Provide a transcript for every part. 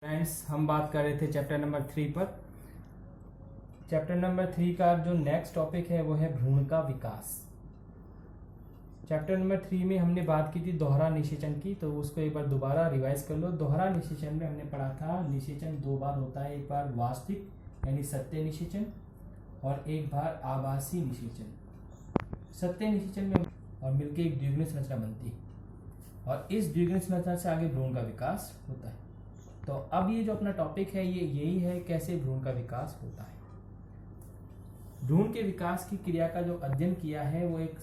Friends, हम बात कर रहे थे चैप्टर नंबर 3 पर। चैप्टर नंबर 3 का जो नेक्स्ट टॉपिक है वो है भ्रूण का विकास। चैप्टर नंबर 3 में हमने बात की थी दोहरा निषेचन की, तो उसको एक बार दोबारा रिवाइज कर लो। दोहरा निषेचन में हमने पढ़ा था निषेचन दो बार होता है, एक बार वास्तविक यानी सत्य निषेचन और एक बार आभासी निषेचन। सत्य निषेचन में और मिलकर एक द्विगुणित संरचना बनती है और इस द्विगुणित संरचना से आगे भ्रूण का विकास होता है। तो अब ये जो अपना टॉपिक है ये यही है, कैसे भ्रूण का विकास होता है। भ्रूण के विकास की क्रिया का जो अध्ययन किया है वो एक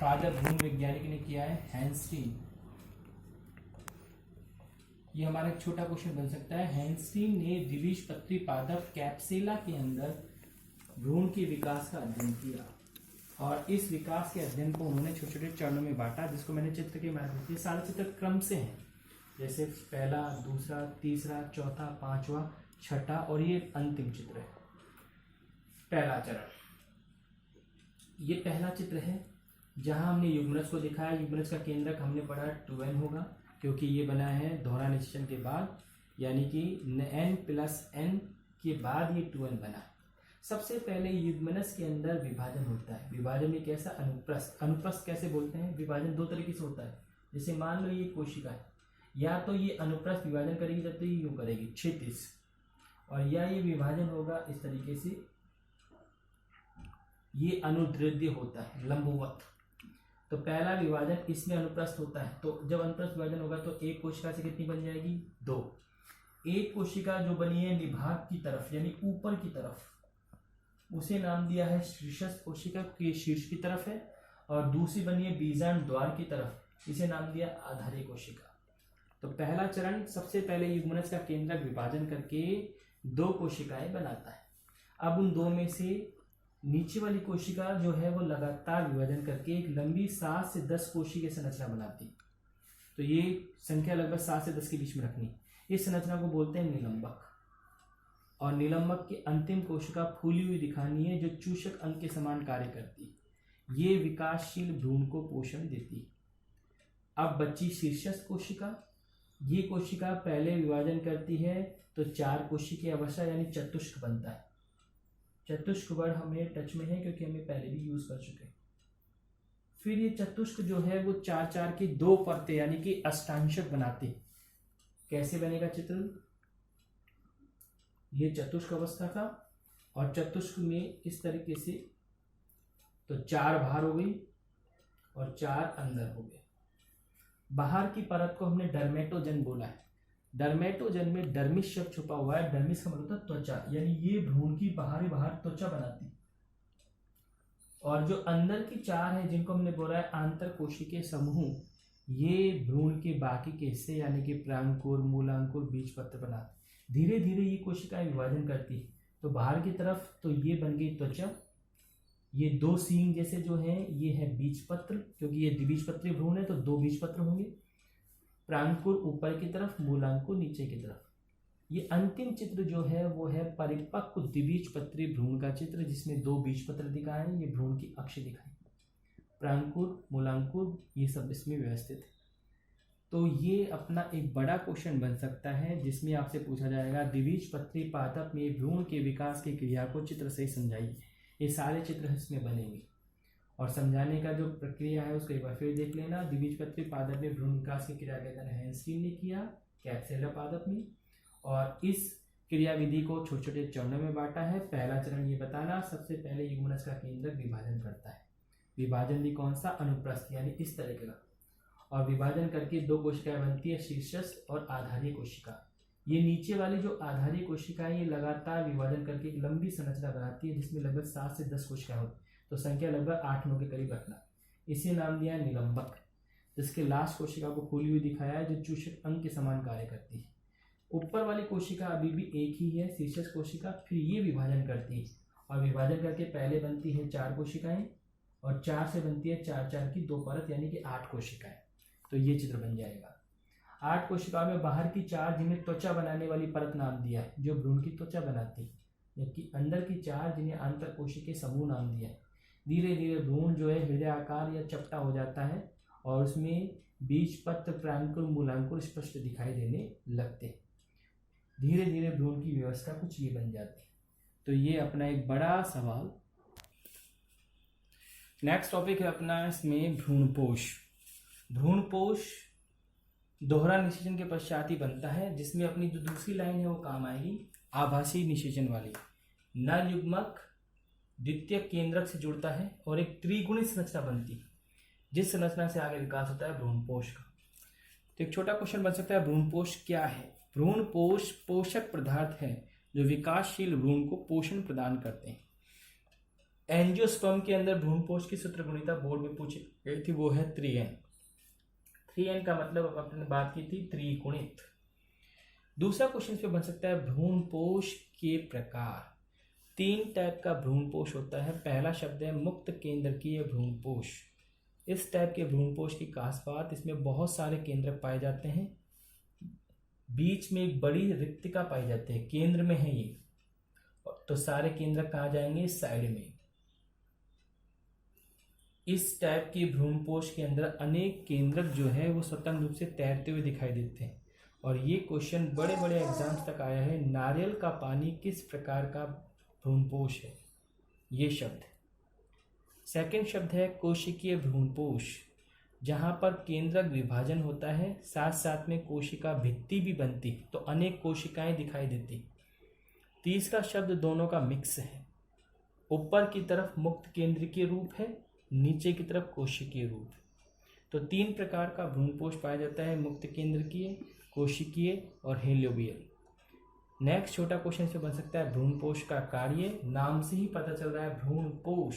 पादप भ्रूण वैज्ञानिक ने किया है, हैंस्टीन। ये हमारा एक छोटा क्वेश्चन बन सकता है। हैंस्टीन ने द्विबीजपत्री पादप कैप्सेला के अंदर भ्रूण के विकास का अध्ययन किया और इस विकास के अध्ययन को उन्होंने छोटे छोटे चरणों में बांटा, जिसको मैंने चित्र के माध्यम से, सारे चित्र क्रम से हैं, जैसे पहला, दूसरा, तीसरा, चौथा, पांचवा, छठा और ये अंतिम चित्र है। पहला चरण, ये पहला चित्र है जहां हमने युग्मनज को दिखाया। युग्मनज का केंद्रक हमने पढ़ा 2n होगा, क्योंकि ये बना है दोहरा निषेचन के बाद, यानी कि n प्लस n के बाद ये 2n बना। सबसे पहले युग्मनज के अंदर विभाजन होता है। विभाजन में कैसा? अनुप्रस्थ। अनुप्रस्थ कैसे बोलते हैं? विभाजन दो तरीके से होता है। जैसे मान लो ये कोशिका है, या तो ये अनुप्रस्थ विभाजन करेगी जब तो ये यूं करेगी क्षैतिज, और या ये विभाजन होगा इस तरीके से, ये अनुदैर्ध्य होता है, लंबवत। तो पहला विभाजन इसमें अनुप्रस्थ होता है। तो जब अनुप्रस्थ विभाजन होगा तो एक कोशिका से कितनी बन जाएगी? 2। एक कोशिका जो बनी है निभाग की तरफ यानी ऊपर की तरफ, उसे नाम दिया है शीर्षस्थ कोशिका, के शीर्ष की तरफ है, और दूसरी बनी है बीजांड द्वार की तरफ, इसे नाम दिया आधारी कोशिका। तो पहला चरण, सबसे पहले युग्मनज का केंद्रक विभाजन करके दो कोशिकाएं बनाता है। अब उन दो में से नीचे वाली कोशिका जो है वो लगातार विभाजन करके एक लंबी 7 से 10 कोशिकीय संरचना बनाती है। तो ये संख्या लगभग 7 से 10 के बीच में रखनी। इस संरचना को बोलते हैं निलंबक, और निलंबक की अंतिम कोशिका फूली हुई दिखानी है, जो चूषक अंग के समान कार्य करती है। ये विकासशील भ्रूण को पोषण देती है। अब बच्ची शीर्षस्थ कोशिका। ये कोशिका पहले विभाजन करती है तो 4 कोशिकीय अवस्था यानी चतुष्क बनता है। चतुष्क वर्ड हमें टच में है क्योंकि हमें पहले भी यूज कर चुके हैं। फिर ये चतुष्क जो है वो 4-4 की 2 परतें यानी कि अष्टांशक बनाते हैं। कैसे बनेगा चित्र? ये चतुष्क अवस्था का, और चतुष्क में इस तरीके से, तो 4 बाहर हो गई और 4 अंदर हो गए। बाहर की परत को हमने डर्मेटोजन बोला है। डर्मेटोजन में डर्मिस शब्द छुपा हुआ है। डर्मिस का मतलब त्वचा, यानी ये भ्रूण की बाहर त्वचा बनाती है। और जो अंदर की 4 है जिनको हमने बोला है आंतर कोशिकीय समूह, ये भ्रूण के बाकी के हिस्से यानी कि प्रांकुर, मूलांकुर, बीजपत्र बनाते। धीरे धीरे ये कोशिकाएं विभाजन करती है। तो बाहर की तरफ तो ये बन गई त्वचा, ये 2 सींग जैसे जो है ये है बीजपत्र, क्योंकि ये द्विबीजपत्री भ्रूण है तो 2 बीजपत्र होंगे। प्रांकुर ऊपर की तरफ, मूलांकुर नीचे की तरफ। ये अंतिम चित्र जो है वो है परिपक्व द्विबीजपत्री भ्रूण का चित्र, जिसमें 2 बीजपत्र दिखाए हैं, ये भ्रूण की अक्ष दिखाई, प्रांकुर, मूलांकुर, ये सब इसमें व्यवस्थित है। तो ये अपना एक बड़ा क्वेश्चन बन सकता है जिसमें आपसे पूछा जाएगा द्विबीजपत्री पादप में भ्रूण के विकास की क्रिया को चित्र से समझाइए। ये सारे चित्र इसमें बनेंगे और समझाने का जो प्रक्रिया है उसको एक बार फिर देख लेना। द्विबीजपत्री पादप में भ्रूण विकास की क्रिया का अध्ययन हैंस्टीन ने किया कैप्सेला पादप में, और इस क्रिया विधि को छोटे छोटे चरणों में बांटा है। पहला चरण ये बताना, सबसे पहले युग्मनज का केंद्रक विभाजन करता है। विभाजन भी कौन सा? अनुप्रस्थ, यानी इस तरह का, और विभाजन करके 2 कोशिकाएं बनती है, शीर्षस्थ और आधारी कोशिका। ये नीचे वाली जो आधारी कोशिका है ये लगातार विभाजन करके एक लंबी संरचना बनाती है, जिसमें लगभग 7 से 10 कोशिकाएं होती, तो संख्या लगभग 8-9 के करीब रखना। इसे नाम दिया है निलंबक, जिसके लास्ट कोशिका को खुली हुई दिखाया है, जो चूषक अंग के समान कार्य करती है। ऊपर वाली कोशिका अभी भी एक ही है, शीर्षस्थ कोशिका। फिर ये विभाजन करती है, और विभाजन करके पहले बनती है 4 कोशिकाएं, और 4 से बनती है 4-4 की 2 परत यानी कि 8 कोशिकाएं। तो ये चित्र बन जाएगा। 8 कोशिकाओं में बाहर की 4 जिन्हें त्वचा बनाने वाली परत नाम दिया है, जो भ्रूण की त्वचा बनाती है, जबकि अंदर की 4 जिन्हें आंतर कोशिकीय समूह नाम दिया है। धीरे धीरे भ्रूण जो है हृदय आकार या चपटा हो जाता है, और उसमें बीजपत्र प्रांकुर मूलांकुर स्पष्ट दिखाई देने लगते हैं। धीरे धीरे भ्रूण की व्यवस्था कुछ ये बन जाती है। तो ये अपना एक बड़ा सवाल। नेक्स्ट टॉपिक है अपना इसमें भ्रूणपोष। भ्रूणपोष दोहरा निषेचन के पश्चात ही बनता है, जिसमें अपनी जो दूसरी लाइन है वो काम आएगी आभासी निषेचन वाली। न युग्मक द्वितीय केंद्रक से जुड़ता है और एक त्रिगुणित संरचना बनती है, जिस संरचना से आगे विकास होता है भ्रूणपोष का। तो एक छोटा क्वेश्चन बन सकता है, भ्रूणपोष क्या है? भ्रूणपोष पोषक पदार्थ है जो विकासशील भ्रूण को पोषण प्रदान करते हैं। एंजियोस्पर्म के अंदर भ्रूणपोष की सूत्रगुणिता बोर्ड में पूछी गई थी, वो है 3n। 3n का मतलब अपने बात की थी त्रिगुणित। दूसरा क्वेश्चन पे बन सकता है भ्रूणपोष के प्रकार। 3 टाइप का भ्रूणपोष होता है। पहला शब्द है मुक्त केंद्रकीय भ्रूणपोष। इस टाइप के भ्रूणपोष की खास बात, इसमें बहुत सारे केंद्रक पाए जाते हैं, बीच में एक बड़ी रिक्तिका पाई जाती है, केंद्र में है ये, तो सारे केंद्रक कहाँ जाएंगे? साइड में। इस टाइप की भ्रूणपोष के अंदर अनेक केंद्रक जो है वो स्वतंत्र रूप से तैरते हुए दिखाई देते हैं, और ये क्वेश्चन बड़े बड़े एग्जाम्स तक आया है। नारियल का पानी किस प्रकार का भ्रूणपोष है? ये शब्द। सेकंड शब्द है कोशिकीय भ्रूणपोष, जहाँ पर केंद्रक विभाजन होता है, साथ साथ में कोशिका भित्ति भी बनती है, तो अनेक कोशिकाएं दिखाई देती। तीसरा शब्द दोनों का मिक्स है, ऊपर की तरफ मुक्त केंद्रकीय रूप है, नीचे की तरफ कोशिकीय रूप। तो 3 प्रकार का भ्रूणपोष पाया जाता है, मुक्त केंद्रकीय, कोशिकीय और हेलियोबियल। नेक्स्ट छोटा क्वेश्चन से बन सकता है भ्रूणपोष का कार्य। नाम से ही पता चल रहा है भ्रूणपोष,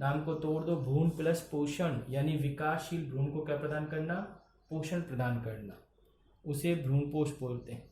नाम को तोड़ दो, भ्रूण प्लस पोषण, यानी विकासशील भ्रूण को क्या प्रदान करना? पोषण प्रदान करना, उसे भ्रूणपोष बोलते हैं।